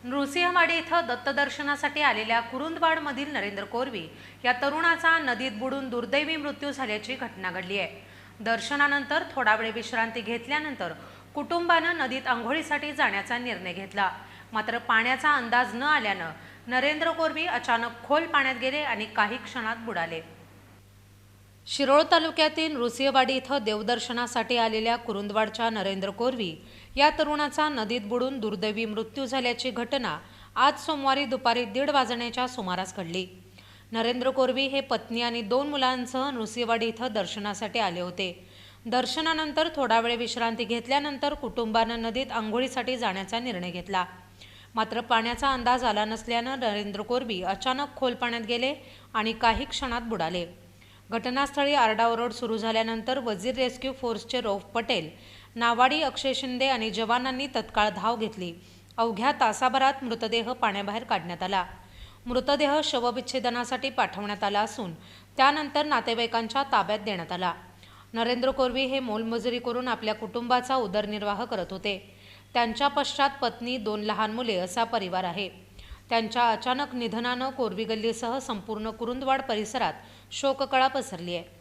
नृसिंहवाडी इथं दत्तदर्शनासाठी आलेल्या कुरुंदवाडमधील नरेंद्र कोरवी या तरुणाचा नदीत बुडून दुर्दैवी मृत्यू झाल्याची घटना घडली आहे। दर्शनानंतर थोडा वेळ विश्रांती घेतल्यानंतर कुटुंबानं नदीत अंघोळीसाठी जाण्याचा निर्णय घेतला। मात्र पाण्याचा अंदाज न आल्यानं नरेंद्र कोरवी अचानक खोल पाण्यात गेले आणि काही क्षणात बुडाले। शिरोळ तालुक्यातील नृसिंहवाडी इथं देवदर्शनासाठी आलेल्या कुरुंदवाडच्या नरेंद्र कोरवी या तरुणाचा नदीत बुडून दुर्दैवी मृत्यू झाल्याची घटना आज सोमवारी दुपारी 1:30 वाजण्याच्या सुमारास घडली। नरेंद्र कोरवी हे पत्नी आणि 2 मुलांसह नृसिंहवाडी इथं दर्शनासाठी आले होते। दर्शनानंतर थोडा वेळ विश्रांती घेतल्यानंतर कुटुंबानं नदीत अंघोळीसाठी जाण्याचा निर्णय घेतला। मात्र पाण्याचा अंदाज आला नसल्यानं नरेंद्र कोरवी अचानक खोल पाण्यात गेले आणि काही क्षणात बुडाले। घटनास्थळी आरडाओरड सुरू झाल्यानंतर वजीर रेस्क्यू फोर्सचे रौफ पटेल, नावाडी अक्षय शिंदे आणि जवानांनी तत्काळ धाव घेतली। अवघ्या तासाभरात मृतदेह पाण्याबाहेर काढण्यात आला। मृतदेह शवविच्छेदनासाठी पाठवण्यात आला असून त्यानंतर नातेवाईकांच्या ताब्यात देण्यात आला। नरेंद्र कोरवी हे मोलमजुरी करून आपल्या कुटुंबाचा उदरनिर्वाह करत होते। त्यांच्या पश्चात पत्नी, 2 लहान मुले असा परिवार आहे। त्यांच्या अचानक निधनानं कोरवी गल्लीसह संपूर्ण कुरुंदवाड परिसरात शोककळा पसरली आहे।